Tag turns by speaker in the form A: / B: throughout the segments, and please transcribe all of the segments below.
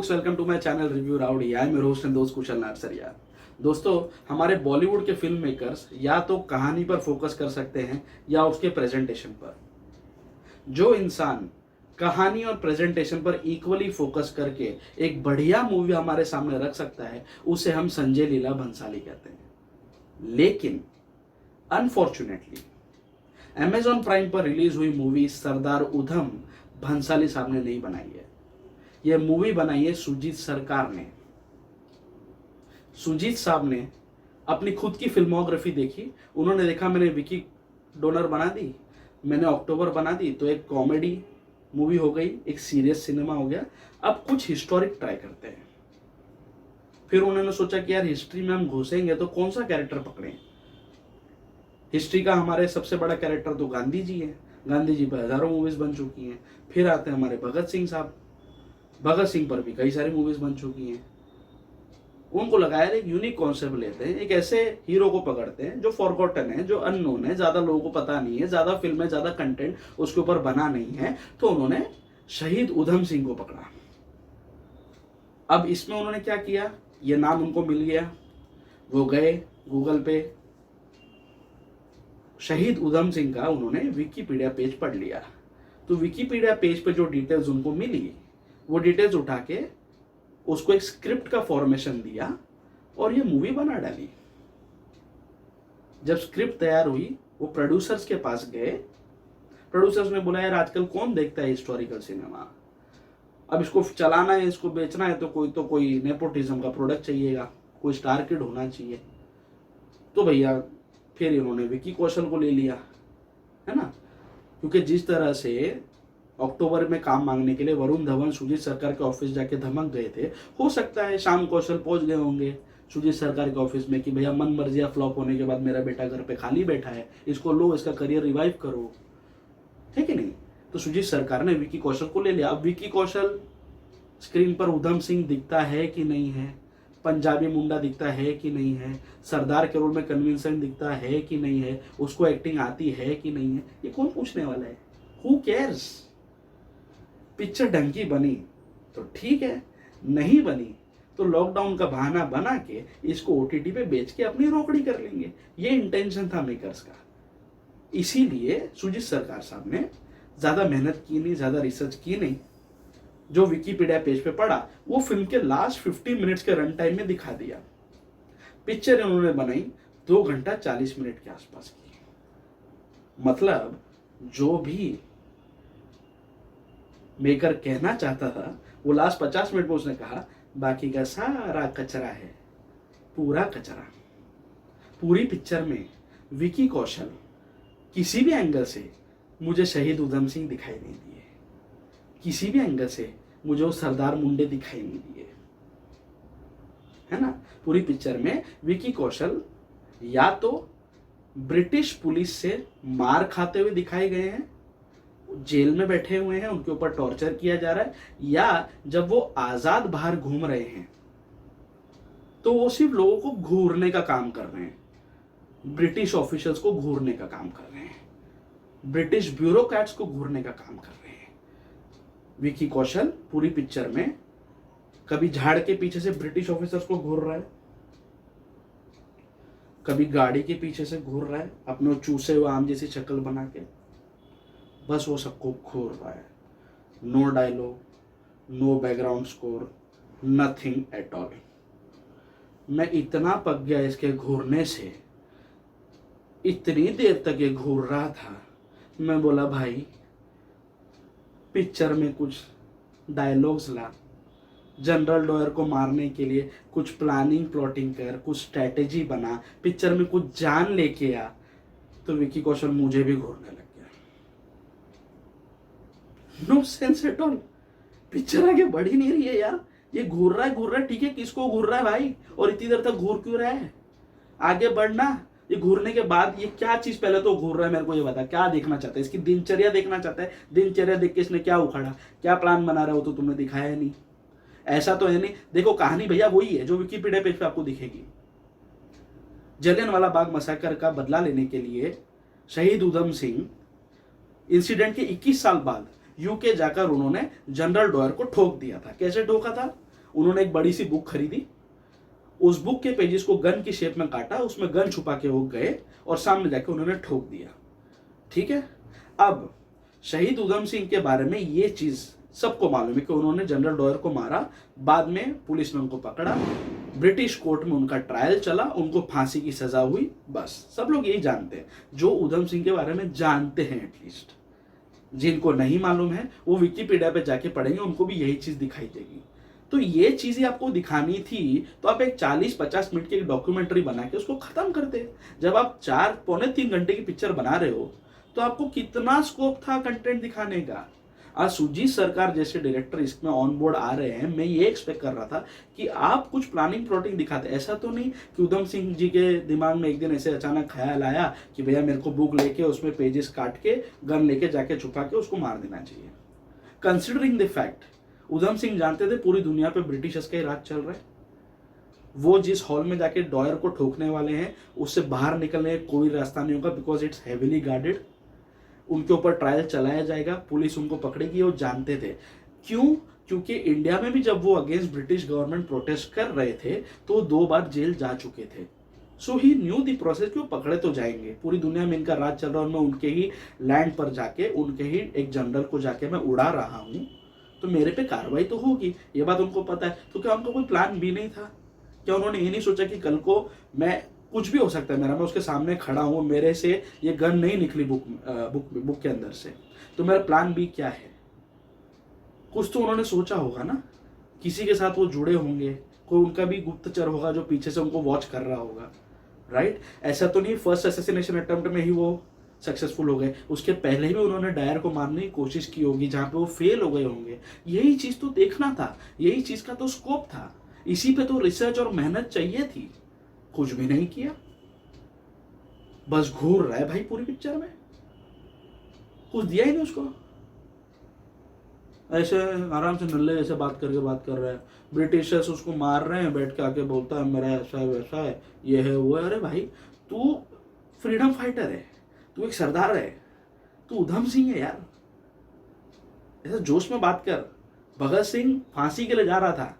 A: folks, welcome to my channel Review Rowdy. I am your host and दोस्त कुशल नारसरिया। दोस्तों, हमारे बॉलीवुड के फिल्म मेकर्स या तो कहानी पर फोकस कर सकते हैं या उसके प्रेजेंटेशन पर। जो इंसान कहानी और प्रेजेंटेशन पर इक्वली फोकस करके एक बढ़िया मूवी हमारे सामने रख सकता है, उसे हम संजय लीला भंसाली कहते हैं। लेकिन अनफॉर्चुनेटली अमेजॉन प्राइम पर रिलीज हुई मूवी सरदार उधम भंसाली साहब ने नहीं बनाई है। यह मूवी बनाई है सुजीत सरकार ने। सुजीत साहब ने अपनी खुद की फिल्मोग्राफी देखी। उन्होंने देखा मैंने विकी डोनर बना दी, मैंने अक्टूबर बना दी, तो एक कॉमेडी मूवी हो गई, एक सीरियस सिनेमा हो गया। अब कुछ हिस्टोरिक ट्राई करते हैं। फिर उन्होंने सोचा कि यार हिस्ट्री में हम घुसेंगे तो कौन सा कैरेक्टर पकड़ें। हिस्ट्री का हमारे सबसे बड़ा कैरेक्टर तो गांधी जी है। गांधी जी पर हजारों मूवीज बन चुकी हैं। फिर आते हैं हमारे भगत सिंह साहब। भगत सिंह पर भी कई सारी मूवीज बन चुकी हैं। उनको लगाया एक यूनिक कॉन्सेप्ट लेते हैं, एक ऐसे हीरो को पकड़ते हैं जो फॉरगॉटन है, जो अननोन है, ज्यादा लोगों को पता नहीं है, ज्यादा फिल्में, ज्यादा कंटेंट उसके ऊपर बना नहीं है। तो उन्होंने शहीद उधम सिंह को पकड़ा। अब इसमें उन्होंने क्या किया, ये नाम उनको मिल गया, वो गए गूगल पे, शहीद उधम सिंह का उन्होंने विकिपीडिया पेज पढ़ लिया। तो विकिपीडिया पेज पे जो डिटेल्स उनको मिली, वो डिटेल्स उठा के उसको एक स्क्रिप्ट का फॉर्मेशन दिया और ये मूवी बना डाली। जब स्क्रिप्ट तैयार हुई, वो प्रोड्यूसर्स के पास गए। प्रोड्यूसर्स ने बोला यार आजकल कौन देखता है हिस्टोरिकल सिनेमा, अब इसको चलाना है, इसको बेचना है, तो कोई नेपोटिज्म का प्रोडक्ट चाहिएगा, कोई स्टार किड होना चाहिए। तो भैया फिर इन्होंने विकी कौशल को ले लिया, है ना। क्योंकि जिस तरह से अक्टूबर में काम मांगने के लिए वरुण धवन सुजीत सरकार के ऑफिस जाके धमक गए थे, हो सकता है शाम कौशल पहुंच गए होंगे सुजीत सरकार के ऑफिस में कि भैया मन मर्जिया फ्लॉप होने के बाद मेरा बेटा घर पे खाली बैठा है, इसको लो, इसका करियर रिवाइव करो, है कि नहीं। तो सुजीत सरकार ने विकी कौशल को ले लिया। अब विकी कौशल स्क्रीन पर उधम सिंह दिखता है कि नहीं है, पंजाबी मुंडा दिखता है कि नहीं है, सरदार के रोल में कन्विंसेंट दिखता है कि नहीं है, उसको एक्टिंग आती है कि नहीं है, ये कौन पूछने वाला है। Who cares. पिक्चर ढंग की बनी तो ठीक है, नहीं बनी तो लॉकडाउन का बहाना बना के इसको ओटीटी पे बेच के अपनी रोकड़ी कर लेंगे। ये इंटेंशन था मेकर्स का। इसीलिए सुजीत सरकार साहब ने ज्यादा मेहनत की नहीं, ज्यादा रिसर्च की नहीं। जो विकिपीडिया पेज पे पढ़ा वो फिल्म के लास्ट 50 मिनट्स के रन टाइम में दिखा दिया। पिक्चर उन्होंने बनाई 2 घंटा 40 मिनट के आसपास की। मतलब जो भी मेकर कहना चाहता था वो लास्ट 50 मिनट में उसने कहा, बाकी का सारा कचरा है, पूरा कचरा। पूरी पिक्चर में विकी कौशल किसी भी एंगल से मुझे शहीद उधम सिंह दिखाई नहीं दिए, किसी भी एंगल से मुझे वो सरदार मुंडे दिखाई नहीं दिए, है ना। पूरी पिक्चर में विकी कौशल या तो ब्रिटिश पुलिस से मार खाते हुए दिखाए गए हैं, जेल में बैठे हुए हैं, उनके ऊपर टॉर्चर किया जा रहा है, या जब वो आजाद बाहर घूम रहे हैं तो वो सिर्फ लोगों को घूरने का काम कर रहे हैं, ब्रिटिश ऑफिशियल्स को घूरने का काम कर रहे हैं, ब्रिटिश ब्यूरोक्रेट्स को घूरने का काम कर रहे हैं। विकी कौशल पूरी पिक्चर में कभी झाड़ के पीछे से ब्रिटिश ऑफिसर्स को घूर रहा है, कभी गाड़ी के पीछे से घूर रहा है अपने चूसे हुए आम जैसी शक्ल बना के, बस वो सबको घूर रहा है। No dialogue, no background score, nothing at all. मैं इतना पक गया इसके घूरने से, इतनी देर तक ये घूर रहा था। मैं बोला भाई पिक्चर में कुछ डायलॉग्स ला, जनरल डॉयर को मारने के लिए कुछ प्लानिंग प्लॉटिंग कर, कुछ स्ट्रैटेजी बना, पिक्चर में कुछ जान लेके आ। तो विकी कौशल मुझे भी घूरने लग गया। No sense at all. Picture आगे बढ़ ही नहीं रही है यार। ये घूर रहा है, ठीक है, किसको घूर रहा है भाई, और इतनी देर तक घूर क्यों रहा है, आगे बढ़ना। ये घूरने के बाद ये क्या चीज पहले तो घूर रहा है, मेरे को ये बता, क्या देखना चाहता है, इसकी दिनचर्या देखना चाहता है, दिनचर्या देख के इसने क्या उखाड़ा, क्या प्लान बना रहा हो, तो तुमने दिखाया है नहीं। ऐसा तो है नहीं। देखो कहानी भैया वही है जो विकिपीडिया पेज पे आपको दिखेगी। जलियांवाला बाग मसाकर का बदला लेने के लिए शहीद उधम सिंह इंसिडेंट के 21 साल बाद यूके जाकर उन्होंने जनरल डॉयर को ठोक दिया था। कैसे ठोका था, उन्होंने एक बड़ी सी बुक खरीदी, उस बुक के पेजेस को गन की शेप में काटा, उसमें गन छुपा के वो गए और सामने जाके उन्होंने ठोक दिया। ठीक है, अब शहीद उधम सिंह के बारे में ये चीज सबको मालूम है कि उन्होंने जनरल डॉयर को मारा, बाद में पुलिस ने उनको पकड़ा, ब्रिटिश कोर्ट में उनका ट्रायल चला, उनको फांसी की सजा हुई, बस सब लोग यही जानते हैं। जो उधम सिंह के बारे में जानते हैं एटलीस्ट, जिनको नहीं मालूम है वो विकिपीडिया पे जाके पढ़ेंगे, उनको भी यही चीज दिखाई देगी। तो ये चीजें आपको दिखानी थी तो आप एक 40-50 मिनट की एक डॉक्यूमेंट्री बना के उसको खत्म करते। जब आप 4-3 घंटे की पिक्चर बना रहे हो तो आपको कितना स्कोप था कंटेंट दिखाने का। आज सुजीत सरकार जैसे डायरेक्टर इसमें ऑन बोर्ड आ रहे हैं, मैं ये एक्सपेक्ट कर रहा था कि आप कुछ प्लानिंग प्लॉटिंग दिखाते। ऐसा तो नहीं कि उधम सिंह जी के दिमाग में एक दिन ऐसे अचानक ख्याल आया कि भैया मेरे को बुक लेके उसमें पेजेस काट के गन लेके जाके छुपा के उसको मार देना चाहिए। Considering the fact Udham Singh जानते थे पूरी दुनिया पे ब्रिटिशर्स का ही राज चल रहा है, वो जिस हॉल में जाके डॉयर को ठोकने वाले हैं उससे बाहर निकलने का कोई रास्ता नहीं होगा, बिकॉज इट्स हेविली गार्डेड। उनके ऊपर ट्रायल चलाया जाएगा, पुलिस उनको पकड़ेगी, वो जानते थे। क्यों? क्योंकि इंडिया में भी जब वो अगेंस्ट ब्रिटिश गवर्नमेंट प्रोटेस्ट कर रहे थे तो 2 बार जेल जा चुके थे। सो ही न्यू द प्रोसेस कि वो पकड़े तो जाएंगे, पूरी दुनिया में इनका राज चल रहा है और मैं उनके ही लैंड पर जाके उनके ही एक जनरल को जाके मैं उड़ा रहा हूँ, तो मेरे पे कार्रवाई तो होगी, ये बात उनको पता है। तो क्या उनका कोई प्लान भी नहीं था? क्या उन्होंने ये नहीं सोचा कि कल को मैं कुछ भी हो सकता है मेरा, मैं उसके सामने खड़ा हूँ, मेरे से ये गन नहीं निकली बुक के अंदर से, तो मेरा प्लान बी क्या है? कुछ तो उन्होंने सोचा होगा ना, किसी के साथ वो जुड़े होंगे, कोई उनका भी गुप्तचर होगा जो पीछे से उनको वॉच कर रहा होगा, राइट? ऐसा तो नहीं फर्स्ट असैसिनेशन अटेम्प्ट में ही वो सक्सेसफुल हो गए, उसके पहले भी उन्होंने डायर को मारने की कोशिश की होगी जहां पे वो फेल हो गए होंगे। यही चीज तो देखना था, यही चीज का तो स्कोप था, इसी पे तो रिसर्च और मेहनत चाहिए थी। कुछ भी नहीं किया, बस घूर रहा है भाई पूरी पिक्चर में, कुछ दिया ही नहीं उसको। ऐसे आराम से नल्ले जैसे बात कर रहा है, ब्रिटिशर्स उसको मार रहे हैं, बैठ के आके बोलता है मेरा ऐसा है वैसा है, ये है वो है। अरे भाई तू फ्रीडम फाइटर है, तू एक सरदार है, तू उधम सिंह है यार, ऐसा जोश में बात कर। भगत सिंह फांसी के लिए जा रहा था,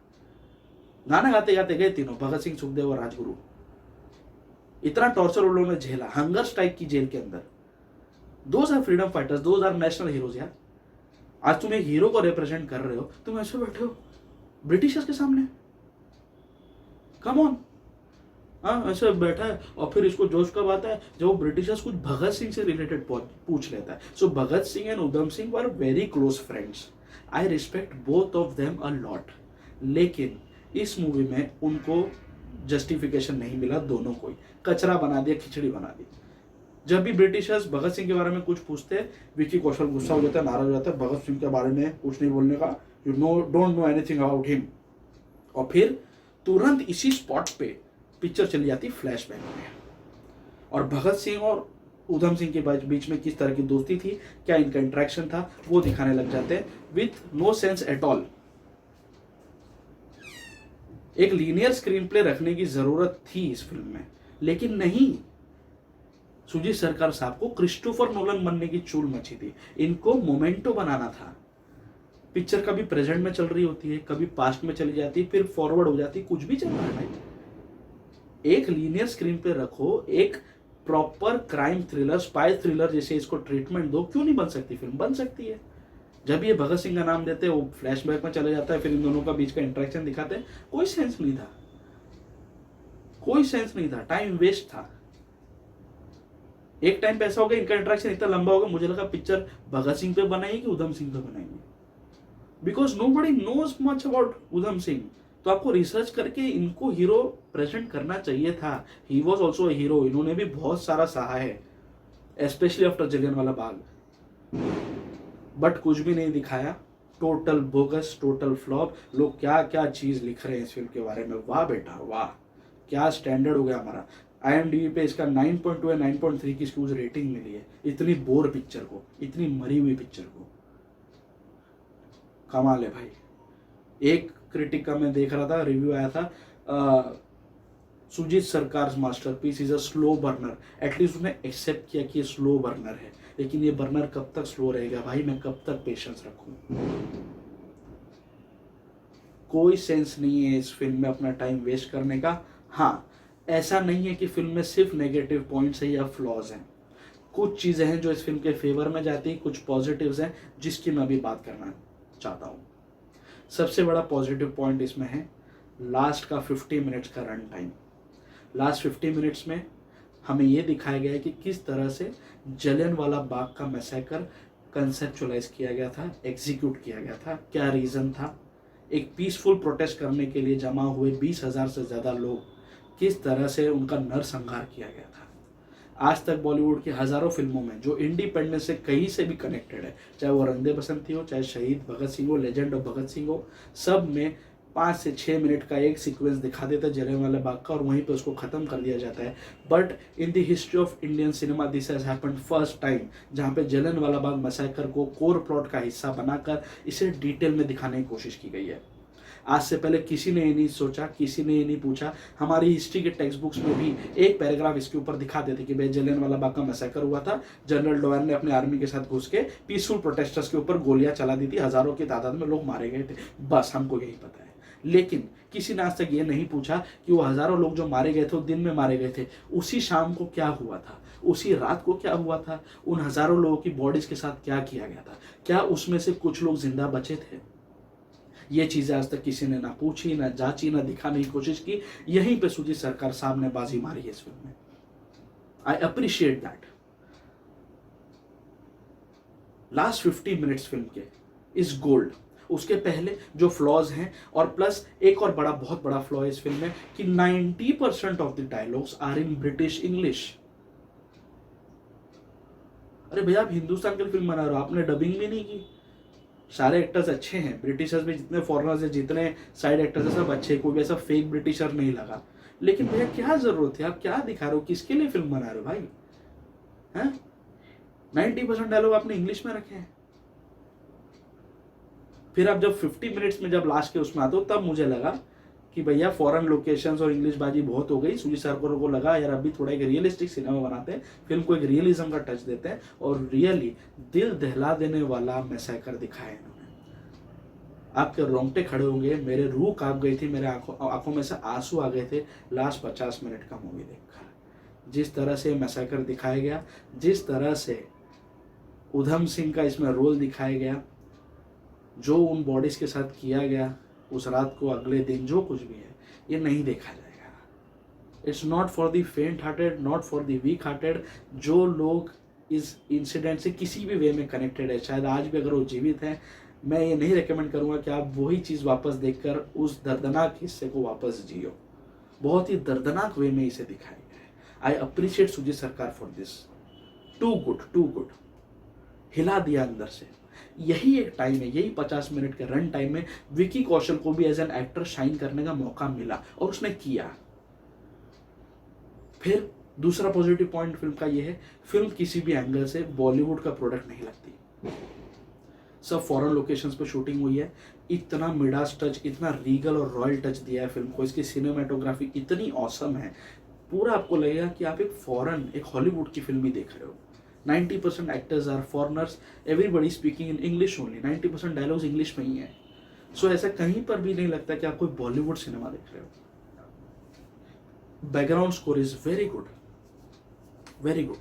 A: गाना गाते गाते गए तीनों, भगत सिंह, सुखदेव और राजगुरु। इतना टॉर्चर उन लोगों ने झेला हंगर स्ट्राइक की जेल के अंदर। Those are freedom fighters, those are national heroes यार। आज तुम एक हीरो को रिप्रेजेंट कर रहे हो, तुम ऐसे बैठे हो ब्रिटिशर्स के सामने, कम ऑन। हाँ ऐसे बैठा है और फिर इसको जोश कब आता है जब वो ब्रिटिशर्स कुछ भगत सिंह से रिलेटेड पूछ लेता है। So Bhagat Singh and Udham Singh were very close friends, I respect both of them a lot. लेकिन इस मूवी में उनको जस्टिफिकेशन नहीं मिला, दोनों को ही कचरा बना दिया, खिचड़ी बना दी। जब भी ब्रिटिशर्स भगत सिंह के बारे में कुछ पूछते हैं, विकी कौशल गुस्सा हो जाता है, नाराज हो जाता है, भगत सिंह के बारे में कुछ नहीं बोलने का, you know don't know anything about him. और फिर तुरंत इसी स्पॉट पे पिक्चर चली जाती फ्लैशबैक में, और भगत सिंह और उधम सिंह के बीच में किस तरह की दोस्ती थी, क्या इनका इंटरेक्शन था, वो दिखाने लग जाते हैं with no sense at all. एक लीनियर स्क्रीन प्ले रखने की जरूरत थी इस फिल्म में, लेकिन नहीं। सुजीत सरकार साहब को क्रिस्टोफर नोलन बनने की चूल मची थी, इनको मोमेंटो बनाना था। पिक्चर कभी प्रेजेंट में चल रही होती है, कभी पास्ट में चली जाती है, फिर फॉरवर्ड हो जाती है, कुछ भी चल रहा है भाई। एक लीनियर स्क्रीन पे रखो, एक proper crime thriller, spy thriller जैसे इसको ट्रीटमेंट दो। क्यों नहीं बन सकती फिल्म? बन सकती है। जब ये भगत सिंह का नाम देते हैं, वो फ्लैशबैक में चले जाता है, फिर इन दोनों का बीच का इंटरेक्शन दिखाते हैं, कोई सेंस नहीं था, कोई सेंस नहीं था, टाइम वेस्ट था। एक टाइम पे ऐसा हो गया, इनका इंटरेक्शन इतना लंबा हो गया, मुझे लगा पिक्चर भगत सिंह पे बनाएगी कि उधम सिंह पे बनाएंगे, because nobody knows much about Udham Singh. तो आपको रिसर्च करके इनको हीरो प्रेजेंट करना चाहिए था। He was also a hero, इन्होंने भी बहुत सारा सहा है, specially after Jallianwala Bagh, but कुछ भी नहीं दिखाया। Total bogus, total flop. लोग क्या क्या चीज लिख रहे हैं इस फिल्म के बारे में, वाह बेटा वाह, क्या स्टैंडर्ड हो गया हमारा। IMDb पे इसका 9.2 या 9.3 की इसकी रेटिंग मिली है। इतनी बोर पिक्चर को, इतनी मरी हुई पिक्चर को, कमाल है भाई। एक क्रिटिक का मैं देख रहा था, रिव्यू आया था, सुजीत सरकार masterpiece is a slow burner. At least उसने एक्सेप्ट किया कि ये स्लो बर्नर है, लेकिन ये बर्नर कब तक स्लो रहेगा भाई, मैं कब तक पेशेंस रखूं। कोई सेंस नहीं है इस फिल्म में अपना टाइम वेस्ट करने का। हाँ, ऐसा नहीं है कि फिल्म में सिर्फ नेगेटिव पॉइंट्स है या फ्लॉज हैं, कुछ चीज़ें हैं जो इस फिल्म के फेवर में जाती है, कुछ पॉजिटिव्स हैं जिसकी मैं अभी बात करना चाहता हूँ। सबसे बड़ा पॉजिटिव पॉइंट इसमें है लास्ट का 50 मिनट्स का रन टाइम। लास्ट 50 मिनट्स में हमें ये दिखाया गया है कि किस तरह से जलियांवाला बाग का मैसेकर कंसेप्चुलाइज किया गया था, एग्जीक्यूट किया गया था, क्या रीज़न था। एक पीसफुल प्रोटेस्ट करने के लिए जमा हुए 20,000 से ज़्यादा लोग, किस तरह से उनका नरसंहार किया गया था। आज तक बॉलीवुड की हज़ारों फिल्मों में जो इंडिपेंडेंस से कहीं से भी कनेक्टेड है, चाहे वो रंग दे बसंती हो, चाहे शहीद भगत सिंह हो, लेजेंड ऑफ भगत सिंह हो, सब में 5 से 6 मिनट का एक सीक्वेंस दिखा देता है जलियांवाला बाग का और वहीं पे उसको ख़त्म कर दिया जाता है। But in the history of Indian cinema this has happened first time, जहाँ पे जलियांवाला बाग मैसेकर को कोर प्लॉट का हिस्सा बनाकर इसे डिटेल में दिखाने की कोशिश की गई है। आज से पहले किसी ने ये नहीं सोचा, किसी ने ये नहीं पूछा। हमारी हिस्ट्री के टेक्स्ट बुक्स में भी एक पैराग्राफ इसके ऊपर दिखा देते कि भाई जलियांवाला बाग का मैसेकर हुआ था, जनरल डायर ने अपने आर्मी के साथ घुस के पीसफुल प्रोटेस्टर्स के ऊपर गोलियां चला दी थी, हजारों की तादाद में लोग मारे गए थे, बस हमको यही पता है। लेकिन किसी ने आज तक ये नहीं पूछा कि वो हजारों लोग जो मारे गए थे वो दिन में मारे गए थे, उसी शाम को क्या हुआ था, उसी रात को क्या हुआ था, उन हजारों लोगों की बॉडीज के साथ क्या किया गया था, क्या उसमें से कुछ लोग जिंदा बचे थे। ये चीजें आज तक किसी ने ना पूछी, ना जांची, ना दिखाने की कोशिश की। यहीं पे सुजीत सरकार साहब ने बाजी मारी है इस फिल्म में। I appreciate that. Last 50 minutes film के इज गोल्ड। उसके पहले जो फ्लॉज हैं, और प्लस एक और बहुत बड़ा फ्लॉ है इस फिल्म में कि 90% of the dialogues are in British English. अरे भैया, आप हिंदुस्तान की फिल्म बना रहे हो, आपने डबिंग भी नहीं की। सारे एक्टर्स अच्छे हैं, ब्रिटिशर्स में जितने फॉरेनर्स हैं, जितने साइड एक्टर्स हैं, सब अच्छे, कोई भी ऐसा फेक ब्रिटिशर नहीं लगा। लेकिन भैया क्या जरूरत है, आप क्या दिखा रहे हो, किसके लिए फिल्म बना रहे हो भाई? हैं 90% डायलॉग आपने इंग्लिश में रखे हैं। फिर आप जब 50 मिनट्स में जब लास्ट के उसमें आते हो, तब मुझे लगा कि भैया फॉरेन लोकेशंस और इंग्लिश बाजी बहुत हो गई। सुजीत सरकार को लगा यार अभी थोड़ा एक रियलिस्टिक सिनेमा बनाते हैं, फिल्म को एक रियलिज्म का टच देते हैं और रियली दिल दहला देने वाला मैसेकर दिखाया इन्होंने। आपके रोंगटे खड़े होंगे, मेरे रूह कांप गई थी, मेरे आंखों में से आंसू आ गए थे लास्ट 50 मिनट का मूवी देखकर। जिस तरह से मैसेकर दिखाया गया, जिस तरह से उधम सिंह का इसमें रोल दिखाया गया, जो उन बॉडीज के साथ किया गया उस रात को, अगले दिन जो कुछ भी है, ये नहीं देखा जाएगा। इट्स नॉट फॉर द फेंट hearted, not for the week hearted. जो लोग इस इंसिडेंट से किसी भी वे में कनेक्टेड है, शायद आज भी अगर वो जीवित हैं, मैं ये नहीं रिकमेंड करूंगा कि आप वही चीज़ वापस देखकर उस दर्दनाक हिस्से को वापस जियो। बहुत ही दर्दनाक वे में इसे दिखाया गया है। आई appreciate Sujit Sarkar for this. Too good, too good. हिला दिया अंदर से। यही एक टाइम है, यही 50 मिनट के रन टाइम में विकी कौशल को भी एज एन एक्टर शाइन करने का मौका मिला और उसने किया। फिर दूसरा पॉजिटिव पॉइंट फिल्म का यह है, फिल्म किसी भी एंगल से बॉलीवुड का प्रोडक्ट नहीं लगती। सब फॉरेन लोकेशंस पे शूटिंग हुई है। इतना मिडास टच, इतना रीगल और रॉयल टच दिया है फिल्म को। इसकी सिनेमेटोग्राफी इतनी ऑसम है, पूरा आपको लगेगा कि आप एक हॉलीवुड की फिल्म ही देख रहे हो। 90% actors are foreigners, everybody speaking in English only, 90% dialogues English में ही है। सो ऐसा कहीं पर भी नहीं लगता कि आप कोई बॉलीवुड सिनेमा देख रहे हो। Background score is very good, very good.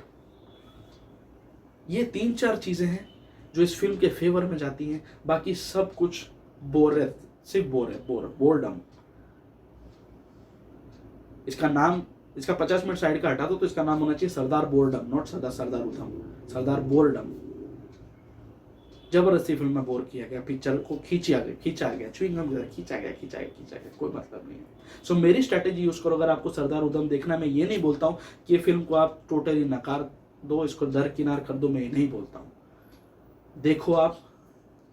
A: ये 3-4 चीजें हैं जो इस फिल्म के फेवर में जाती हैं। बाकी सब कुछ बोर है, सिर्फ बोरडम। इसका नाम, इसका 50 मिनट साइड का हटा दो तो इसका नाम होना चाहिए Sardar boredom, not Sardar Udham, Sardar boredom. जबरदस्ती फिल्म में बोर किया गया, पिक्चर को खींचा गया, च्युइंगम खींचा गया, कोई मतलब नहीं है। सो मेरी स्ट्रैटेजी यूज करो। अगर आपको सरदार उधम देखना है, मैं ये नहीं बोलता हूँ कि ये फिल्म को आप टोटली नकार दो, इसको दरकिनार कर दो, मैं ये नहीं बोलता हूँ। देखो आप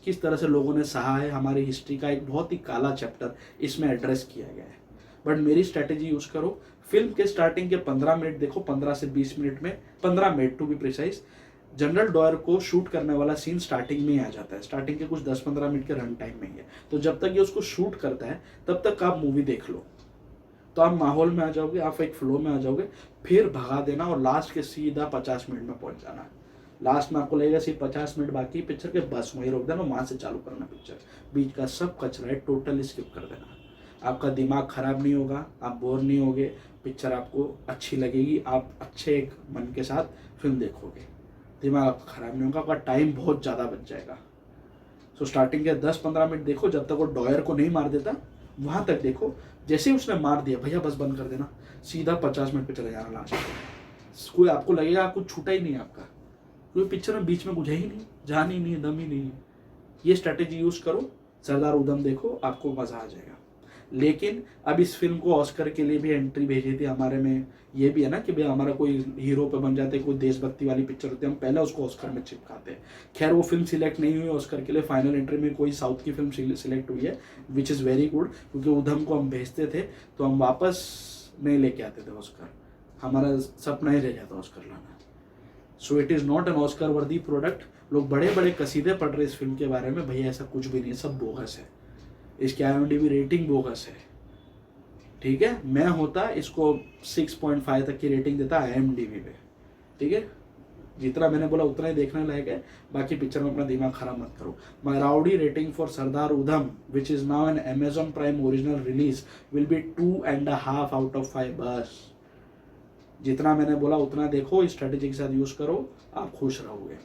A: किस तरह से लोगों ने सहा है, हमारी हिस्ट्री का एक बहुत ही काला चैप्टर इसमें एड्रेस किया गया है। बट मेरी स्ट्रैटेजी यूज करो। फिल्म के स्टार्टिंग के 15 मिनट देखो, 15 से 20 मिनट में, 15 minute to be precise, general Dyer को शूट करने वाला सीन स्टार्टिंग में ही आ जाता है। स्टार्टिंग के कुछ 10-15 मिनट के रन टाइम में ही है। तो जब तक ये उसको शूट करता है तब तक आप मूवी देख लो, तो आप माहौल में आ जाओगे, आप एक फ्लो में आ जाओगे। फिर भगा देना और लास्ट के सीधा 50 मिनट में पहुंच जाना। लास्ट में आपको लगेगा सिर्फ 50 मिनट बाकी पिक्चर के, बस वहीं रोक देना, वहाँ से चालू करना पिक्चर। बीच का सब कचरा है टोटली स्किप कर देना। आपका दिमाग खराब नहीं होगा, आप बोर नहीं होगे, पिक्चर आपको अच्छी लगेगी, आप अच्छे एक मन के साथ फिल्म देखोगे, दिमाग आपका खराब नहीं होगा, आपका टाइम बहुत ज़्यादा बच जाएगा। सो स्टार्टिंग के 10-15 मिनट देखो, जब तक वो डॉयर को नहीं मार देता वहाँ तक देखो। जैसे ही उसने मार दिया भैया बस बंद कर देना, सीधा 50 मिनट पे चले जाना लास्ट में। कोई आपको लगेगा कुछ छूटा ही नहीं है आपका, क्योंकि पिक्चर में बीच में कुछ है ही नहीं, जान ही नहीं है, दम ही नहीं है। ये स्ट्रैटेजी यूज़ करो, सरदार उधम देखो, आपको मज़ा आ जाएगा। लेकिन अब इस फिल्म को ऑस्कर के लिए भी एंट्री भेजी थी हमारे में, ये भी है ना कि भाई हमारा कोई हीरो पे बन जाते, कोई देशभक्ति वाली पिक्चर होती है, हम पहले उसको ऑस्कर में चिपकाते हैं। खैर वो फिल्म सिलेक्ट नहीं हुई ऑस्कर के लिए, फाइनल एंट्री में कोई साउथ की फिल्म सिलेक्ट हुई है, विच इज़ वेरी गुड, क्योंकि उधम को हम भेजते थे तो हम वापस नहीं लेके आते थे ऑस्कर, हमारा सपना ही रह जाता ऑस्कर लाना। So it is not an Oscar वर्दी प्रोडक्ट। लोग बड़े बड़े कसीदे पढ़ रहे इस फिल्म के बारे में, भैया ऐसा कुछ भी नहीं है, सब बोगस है। इसकी IMDb रेटिंग बोगस है, ठीक है। मैं होता इसको 6.5 तक की रेटिंग देता IMDb पे, ठीक है। जितना मैंने बोला उतना ही देखने लायक है, बाकी पिक्चर में अपना दिमाग खराब मत करो। My rowdy rating for Sardar Udham which is now an Amazon Prime original release will be 2.5 out of 5 बस। जितना मैंने बोला उतना देखो, स्ट्रेटेजी के साथ यूज़ करो, आप खुश रहोगे।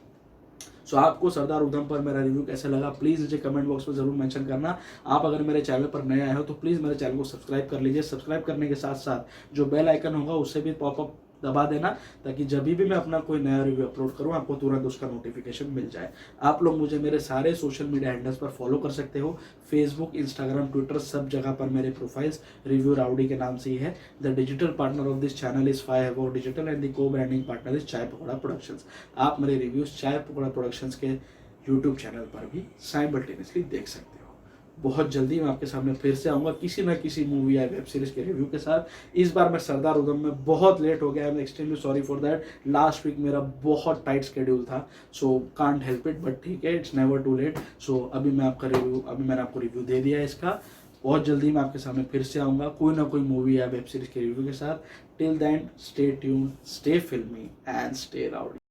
A: सो आपको सरदार उधम पर मेरा रिव्यू कैसा लगा प्लीज़ मुझे कमेंट बॉक्स में ज़रूर मेंशन करना। आप अगर मेरे चैनल पर नए आए हो तो प्लीज़ मेरे चैनल को सब्सक्राइब कर लीजिए। सब्सक्राइब करने के साथ साथ जो बेल आइकन होगा उससे भी पॉपअप दबा देना, ताकि जब भी मैं अपना कोई नया रिव्यू अपलोड करूँ आपको तुरंत उसका नोटिफिकेशन मिल जाए। आप लोग मुझे मेरे सारे सोशल मीडिया हैंडल्स पर फॉलो कर सकते हो, फेसबुक, इंस्टाग्राम, ट्विटर, सब जगह पर मेरे प्रोफाइल्स रिव्यू राउडी के नाम से ही है। The digital partner of this channel is 5 Above digital and the को ब्रांडिंग पार्टनर इज चाय पकौड़ा प्रोडक्शंस। आप मेरे रिव्यूज चाय पकौड़ा प्रोडक्शंस के यूट्यूब चैनल पर भी साइमल्टेनियसली देख सकते हो। बहुत जल्दी मैं आपके सामने फिर से आऊँगा किसी न किसी मूवी या वेब सीरीज के रिव्यू के साथ। इस बार मैं सरदार उधम में बहुत लेट हो गया, I am extremely sorry for that. Last week मेरा बहुत टाइट शेड्यूल था, so can't help it, but ठीक है, it's never too late. So अभी मैंने आपको रिव्यू दे दिया है इसका। बहुत जल्दी मैं आपके सामने फिर से आऊँगा कोई ना कोई मूवी या वेब सीरीज के रिव्यू के साथ। Till then stay tuned, stay filmy and stay rowdy.